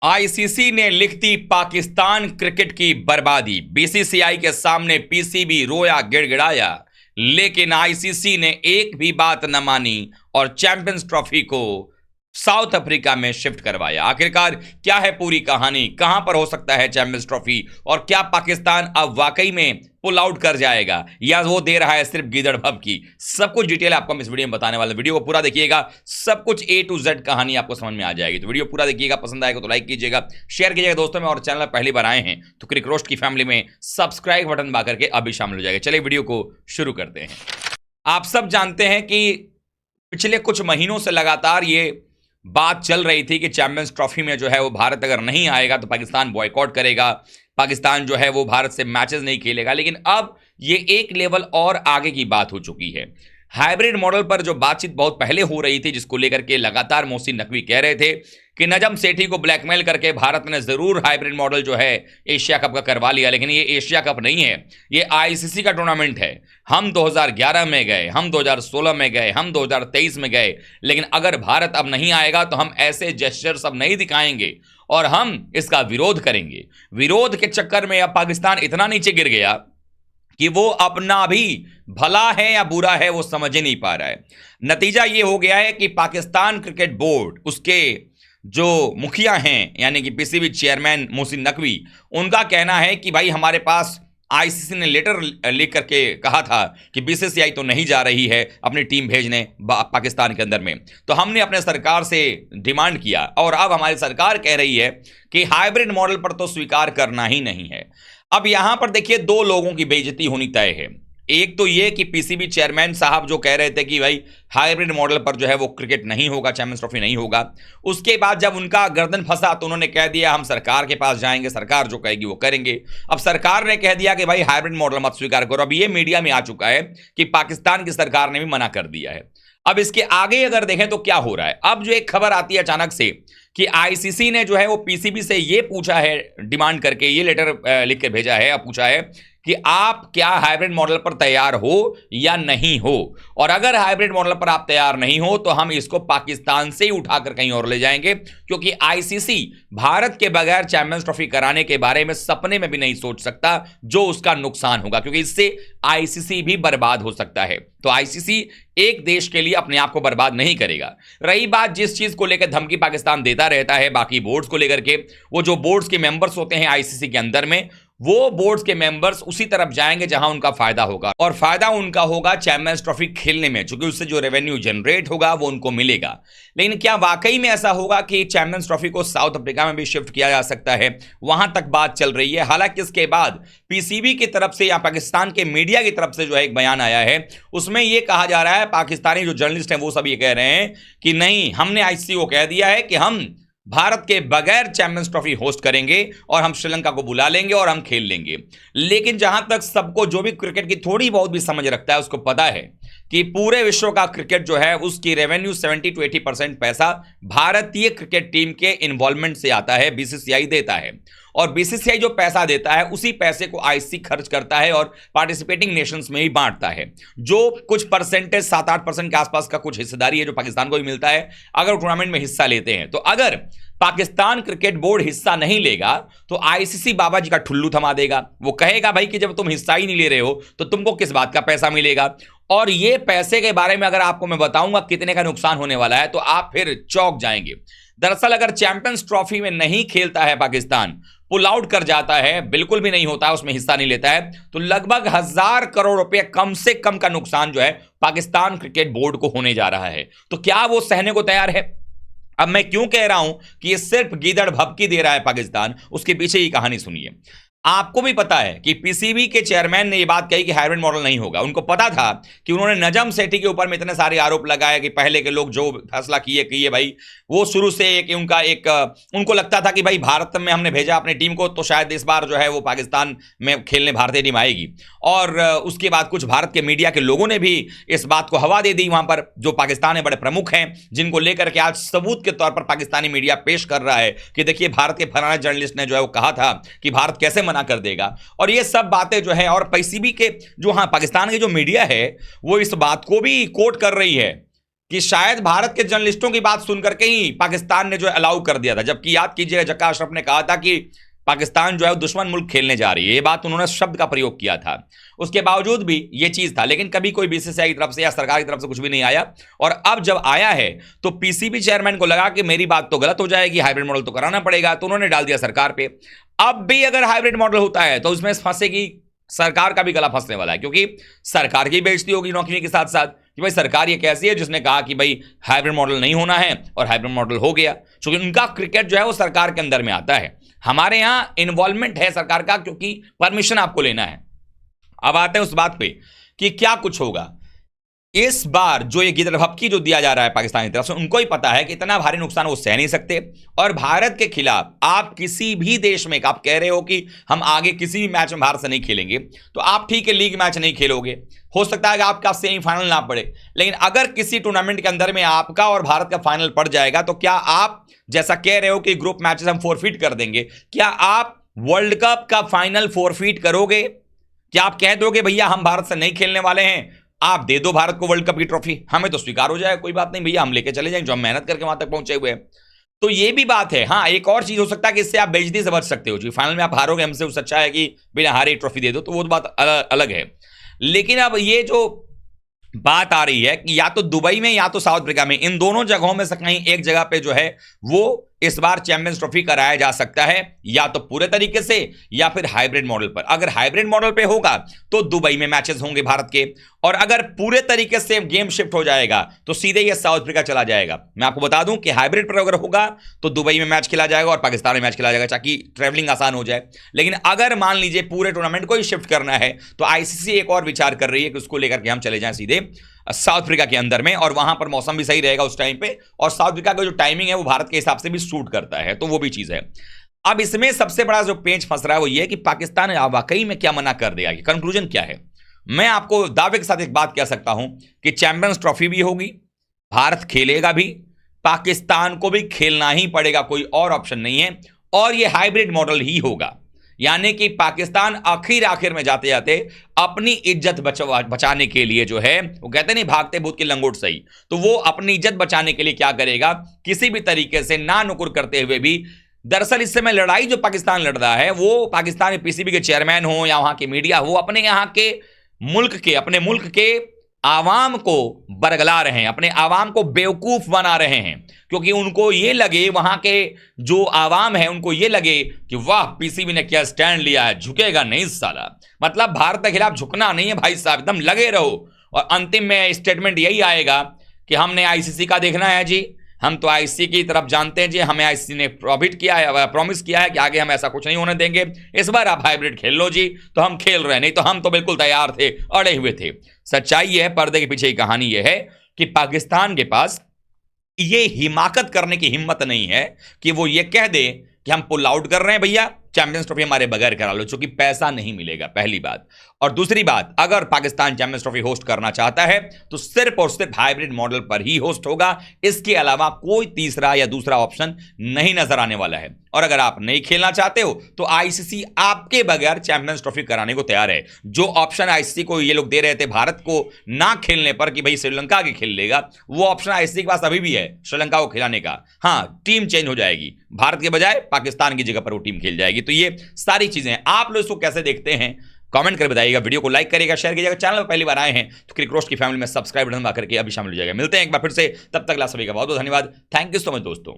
ICC ने लिख दी Pakistan cricket की बर्बादी। बीसीसीआई के सामने पीसीबी रोया गिड़गिड़ाया, लेकिन आईसीसी ने एक भी बात न मानी और चैंपियंस ट्रॉफी को साउथ अफ्रीका में शिफ्ट करवाया। आखिरकार क्या है पूरी कहानी, कहां पर हो सकता है चैंपियंस ट्रॉफी, और क्या पाकिस्तान अब वाकई में पुल आउट कर जाएगा या वो दे रहा है सिर्फ गीदड़ भव की? सब कुछ डिटेल आपको हम इस वीडियो में बताने वाले। वीडियो को पूरा देखिएगा, सब कुछ A to Z कहानी आपको समझ में आ जाएगी। तो वीडियो पूरा देखिएगा, पसंद आएगा तो लाइक कीजिएगा, शेयर कीजिएगा दोस्तों में, और चैनल पहली बार आए हैं तो क्रिक रोस्ट की फैमिली में सब्सक्राइब बटन दबा करके अभी शामिल हो जाएगा। चलिए वीडियो को शुरू करते हैं। आप सब जानते हैं कि पिछले कुछ महीनों से लगातार ये बात चल रही थी कि चैंपियंस ट्रॉफी में जो है वो भारत अगर नहीं आएगा तो पाकिस्तान बॉयकॉट करेगा, पाकिस्तान जो है वो भारत से मैचेस नहीं खेलेगा। लेकिन अब ये एक लेवल और आगे की बात हो चुकी है। हाइब्रिड मॉडल पर जो बातचीत बहुत पहले हो रही थी, जिसको लेकर के लगातार मोहसिन नकवी कह रहे थे कि नजम सेठी को ब्लैकमेल करके भारत ने जरूर हाइब्रिड मॉडल जो है एशिया कप का करवा लिया, लेकिन ये एशिया कप नहीं है, ये आईसीसी का टूर्नामेंट है। हम 2011 में गए, हम 2016 में गए, हम 2023 में गए, लेकिन अगर भारत अब नहीं आएगा तो हम ऐसे जेस्चर सब नहीं दिखाएंगे और हम इसका विरोध करेंगे। विरोध के चक्कर में अब पाकिस्तान इतना नीचे गिर गया कि वो अपना भी भला है या बुरा है वो समझ ही नहीं पा रहा है। नतीजा ये हो गया है कि पाकिस्तान क्रिकेट बोर्ड, उसके जो मुखिया हैं यानी कि पीसीबी चेयरमैन मोहसिन नकवी, उनका कहना है कि भाई हमारे पास आईसीसी ने लेटर लिख करके कहा था कि बीसीसीआई तो नहीं जा रही है अपनी टीम भेजने पाकिस्तान के अंदर में, तो हमने अपने सरकार से डिमांड किया और अब हमारी सरकार कह रही है कि हाइब्रिड मॉडल पर तो स्वीकार करना ही नहीं है। अब यहां पर देखिए दो लोगों की बेइज्जती होनी तय है। एक तो ये कि पीसीबी चेयरमैन साहब जो कह रहे थे कि भाई हाइब्रिड मॉडल पर जो है वो क्रिकेट नहीं होगा, चैंपियंस ट्रॉफी नहीं होगा। उसके बाद जब उनका गर्दन फंसा तो उन्होंने कह दिया हम सरकार के पास जाएंगे, सरकार जो कहेगी वो करेंगे। अब सरकार ने कह दिया कि भाई हाइब्रिड मॉडल मत स्वीकार करो। अब ये मीडिया में आ चुका है कि पाकिस्तान की सरकार ने भी मना कर दिया है। अब इसके आगे अगर देखें तो क्या हो रहा है, अब जो एक खबर आती है अचानक से कि आईसीसी ने जो है वो पीसीबी से ये पूछा है, डिमांड करके ये लेटर लिख के भेजा है, अब पूछा है कि आप क्या हाइब्रिड मॉडल पर तैयार हो या नहीं हो, और अगर हाइब्रिड मॉडल पर आप तैयार नहीं हो तो हम इसको पाकिस्तान से ही उठाकर कहीं और ले जाएंगे, क्योंकि आईसीसी भारत के बगैर चैंपियंस ट्रॉफी कराने के बारे में सपने में भी नहीं सोच सकता, जो उसका नुकसान होगा, क्योंकि इससे आईसीसी भी बर्बाद हो सकता है। तो आईसीसी एक देश के लिए अपने आप को बर्बाद नहीं करेगा। रही बात जिस चीज को लेकर धमकी पाकिस्तान देता रहता है बाकी बोर्ड्स को लेकर के, वो जो बोर्ड्स के मेंबर्स होते हैं आईसीसी के अंदर में, वो बोर्ड्स के मेंबर्स उसी तरफ जाएंगे जहां उनका फायदा होगा, और फायदा उनका होगा चैंपियंस ट्रॉफी खेलने में, क्योंकि उससे जो रेवेन्यू जनरेट होगा वो उनको मिलेगा। लेकिन क्या वाकई में ऐसा होगा कि चैंपियंस ट्रॉफी को साउथ अफ्रीका में भी शिफ्ट किया जा सकता है? वहां तक बात चल रही है। हालांकि इसके बाद पीसीबी की तरफ से या पाकिस्तान के मीडिया की तरफ से जो है एक बयान आया है, उसमें यह कहा जा रहा है, पाकिस्तानी जो जर्नलिस्ट हैं वो सब ये कह रहे हैं कि नहीं, हमने आईसीसी को कह दिया है कि हम भारत के बगैर चैंपियंस ट्रॉफी होस्ट करेंगे और हम श्रीलंका को बुला लेंगे और हम खेल लेंगे। लेकिन जहां तक सबको जो भी क्रिकेट की थोड़ी बहुत भी समझ रखता है उसको पता है कि पूरे विश्व का क्रिकेट जो है उसकी रेवेन्यू 70 to 80% पैसा भारतीय क्रिकेट टीम के इन्वॉल्वमेंट से आता है, बीसीसीआई देता है, और बीसीसीआई जो पैसा देता है उसी पैसे को आईसीसी खर्च करता है और पार्टिसिपेटिंग नेशंस में ही बांटता है। जो कुछ परसेंटेज 7-8% के आसपास का कुछ हिस्सेदारी है जो पाकिस्तान को भी मिलता है अगर टूर्नामेंट में हिस्सा लेते हैं। तो अगर पाकिस्तान क्रिकेट बोर्ड हिस्सा नहीं लेगा तो आईसीसी बाबा जी का ठुल्लू थमा देगा। वो कहेगा भाई कि जब तुम हिस्सा ही नहीं ले रहे हो तो तुमको किस बात का पैसा मिलेगा। और ये पैसे के बारे में अगर आपको मैं बताऊंगा कितने का नुकसान होने वाला है तो आप फिर चौंक जाएंगे। दरअसल अगर चैंपियंस ट्रॉफी में नहीं खेलता है पाकिस्तान, पुल आउट कर जाता है, बिल्कुल भी नहीं होता है, उसमें हिस्सा नहीं लेता है, तो लगभग 1000 करोड़ रुपए कम से कम का नुकसान जो है पाकिस्तान क्रिकेट बोर्ड को होने जा रहा है। तो क्या वो सहने को तैयार है? अब मैं क्यों कह रहा हूं कि ये सिर्फ गीदड़ भभकी दे रहा है पाकिस्तान, उसके पीछे की कहानी सुनिए। आपको भी पता है कि पीसीबी के चेयरमैन ने यह बात कही कि हाइब्रिड मॉडल नहीं होगा। उनको पता था कि उन्होंने नजम सेठी के ऊपर में इतने सारे आरोप लगाए कि पहले के लोग जो फैसला किए भाई, वो शुरू से उनको लगता था कि भाई भारत में हमने भेजा अपनी टीम को तो शायद इस बार जो है वो पाकिस्तान में खेलने भारतीय टीम आएगी। और उसके बाद कुछ भारत के मीडिया के लोगों ने भी इस बात को हवा दे दी वहां पर, जो पाकिस्तान में बड़े प्रमुख हैं, जिनको लेकर के आज सबूत के तौर पर पाकिस्तानी मीडिया पेश कर रहा है कि देखिए भारत के फलाना जर्नलिस्ट ने जो है वो कहा था कि भारत कैसे मना कर देगा। और ये सब बातें जो है, और पीसीबी के जो पाकिस्तान की जो मीडिया है वो इस बात को भी कोट कर रही है कि शायद भारत के जर्नलिस्टों की बात सुनकर के ही पाकिस्तान ने जो अलाउ कर दिया था, जबकि याद कीजिएगा जक्का अशरफ ने कहा था कि पाकिस्तान जो है वो दुश्मन मुल्क खेलने जा रही है, ये बात उन्होंने शब्द का प्रयोग किया था। उसके बावजूद भी ये चीज था, लेकिन कभी कोई बीसीसीआई की तरफ से या सरकार की तरफ से कुछ भी नहीं आया। और अब जब आया है तो पीसीबी चेयरमैन को लगा कि मेरी बात तो गलत हो जाएगी, हाइब्रिड मॉडल तो कराना पड़ेगा, तो उन्होंने डाल दिया सरकार पे। अब भी अगर हाइब्रिड मॉडल होता है तो उसमें फंसेगी सरकार का भी गला फंसने वाला है, क्योंकि सरकार की बेइज्जती होगी नौकरी के साथ साथ कि भाई सरकार ये कैसी है जिसने कहा कि भाई हाइब्रिड मॉडल नहीं होना है और हाइब्रिड मॉडल हो गया। क्योंकि उनका क्रिकेट जो है वो सरकार के अंदर में आता है, हमारे यहां इन्वॉल्वमेंट है सरकार का, क्योंकि परमिशन आपको लेना है। अब आते हैं उस बात पे कि क्या कुछ होगा इस बार। जो ये गिरधपकी जो दिया जा रहा है पाकिस्तान की तरफ से, उनको ही पता है कि इतना भारी नुकसान वो सह नहीं सकते। और भारत के खिलाफ आप किसी भी देश में, आप कह रहे हो कि हम आगे किसी भी मैच में भारत से नहीं खेलेंगे, तो आप ठीक है लीग मैच नहीं खेलोगे, हो सकता है कि आपका सेमीफाइनल ना पड़े, लेकिन अगर किसी टूर्नामेंट के अंदर में आपका और भारत का फाइनल पड़ जाएगा तो क्या आप जैसा कह रहे हो कि ग्रुप मैचेस हम फोरफीट कर देंगे, क्या आप वर्ल्ड कप का फाइनल फोरफीट करोगे? क्या आप कह दोगे भैया हम भारत से नहीं खेलने वाले हैं, आप दे दो भारत को वर्ल्ड कप की ट्रॉफी, हमें तो स्वीकार हो जाएगा, कोई बात नहीं भैया हम लेके चले जाएंगे जो हम मेहनत करके वहां तक पहुंचे हुए हैं। तो ये भी बात है। हाँ, एक और चीज हो सकता है कि इससे आप बेइज्जती से बच सकते हो जी, फाइनल में आप हारोगे हमसे, उससे अच्छा है कि बिना हारे ट्रॉफी दे दो, तो वो बात अलग है। लेकिन अब ये जो बात आ रही है कि या तो दुबई में या तो साउथ अफ्रीका में, इन दोनों जगहों में से कहीं एक जगह पे जो है वो इस बार चैंपियंस ट्रॉफी कराया जा सकता है, या तो पूरे तरीके से या फिर हाइब्रिड मॉडल पर। अगर हाइब्रिड मॉडल पे होगा तो दुबई में मैचेस होंगे भारत के, और अगर पूरे तरीके से गेम शिफ्ट हो जाएगा तो सीधे ये साउथ अफ्रीका चला जाएगा। मैं आपको बता दूं कि हाइब्रिड पर अगर होगा तो दुबई में मैच खेला जाएगा और पाकिस्तान में मैच खेला जाएगा, ताकि ट्रेवलिंग आसान हो जाए। लेकिन अगर मान लीजिए पूरे टूर्नामेंट को ही शिफ्ट करना है तो आईसीसी एक और विचार कर रही है कि उसको लेकर के हम चले जाएं सीधे साउथ अफ्रीका के अंदर में, और वहां पर मौसम भी सही रहेगा उस टाइम पे, और साउथ अफ्रीका का जो टाइमिंग है वो भारत के हिसाब से भी सूट करता है, तो वो भी चीज है। अब इसमें सबसे बड़ा जो पेंच फंस रहा है वो ये कि पाकिस्तान वाकई में क्या मना कर देगा, कंक्लूजन क्या है। मैं आपको दावे के साथ एक बात कह सकता हूं कि चैंपियंस ट्रॉफी भी होगी, भारत खेलेगा भी, पाकिस्तान को भी खेलना ही पड़ेगा, कोई और ऑप्शन नहीं है, और ये हाइब्रिड मॉडल ही होगा। यानी कि पाकिस्तान आखिर में जाते जाते अपनी इज्जत बचाने के लिए जो है, वो कहते नहीं भागते भूत की लंगोट सही, तो वो अपनी इज्जत बचाने के लिए क्या करेगा, किसी भी तरीके से ना नुकुर करते हुए भी। दरअसल इस समय लड़ाई जो पाकिस्तान लड़ रहा है वो पाकिस्तान में पीसीबी के चेयरमैन हो या वहां के मीडिया हो, अपने यहां के अपने मुल्क के आवाम को बरगला रहे हैं, अपने आवाम को बेवकूफ बना रहे हैं, क्योंकि उनको ये लगे, वहां के जो आवाम है उनको ये लगे कि वाह पीसीबी ने क्या स्टैंड लिया है, झुकेगा नहीं साला। मतलब भारत के खिलाफ झुकना नहीं है भाई साहब, एकदम लगे रहो, और अंतिम में स्टेटमेंट यही आएगा कि हमने आईसीसी का देखना है जी, हम तो आईसीसी की तरफ जानते हैं जी, हमें आईसीसी ने प्रॉमिस किया है कि आगे हम ऐसा कुछ नहीं होने देंगे, इस बार आप हाइब्रिड खेल लो जी, तो हम खेल रहे हैं, नहीं तो हम तो बिल्कुल तैयार थे, अड़े हुए थे। सच्चाई ये है, पर्दे के पीछे की कहानी ये है कि पाकिस्तान के पास ये हिमाकत करने की हिम्मत नहीं है कि वो ये कह दे कि हम पुल आउट कर रहे हैं भैया, चैंपियंस ट्रॉफी हमारे बगैर करा लो, क्योंकि पैसा नहीं मिलेगा, पहली बात। और दूसरी बात, अगर पाकिस्तान चैंपियंस ट्रॉफी होस्ट करना चाहता है तो सिर्फ और सिर्फ हाइब्रिड मॉडल पर ही होस्ट होगा, इसके अलावा कोई तीसरा या दूसरा ऑप्शन नहीं नजर आने वाला है। और अगर आप नहीं खेलना चाहते हो तो आईसीसी आपके बगैर चैंपियंस ट्रॉफी कराने को तैयार है। जो ऑप्शन आईसीसी को ये लोग दे रहे थे भारत को ना खेलने पर कि भाई श्रीलंका आगे खेल लेगा, वो ऑप्शन आईसीसी के पास अभी भी है श्रीलंका को खिलाने का। हाँ, टीम चेंज हो जाएगी, भारत के बजाय पाकिस्तान की जगह पर वो टीम खेल जाएगी। तो ये सारी चीजें आप लोग इसको कैसे देखते हैं कमेंट कर बताइएगा, वीडियो को लाइक करिएगा, शेयर कीजिएगा, चैनल पर पहली बार आए हैं तो क्रिक रोस्ट की फैमिली में सब्सक्राइब बटन दबा करके अभी शामिल हो जाएगा। मिलते हैं एक बार फिर से, तब तक सभी का बहुत बहुत धन्यवाद। थैंक यू सो मच दोस्तों।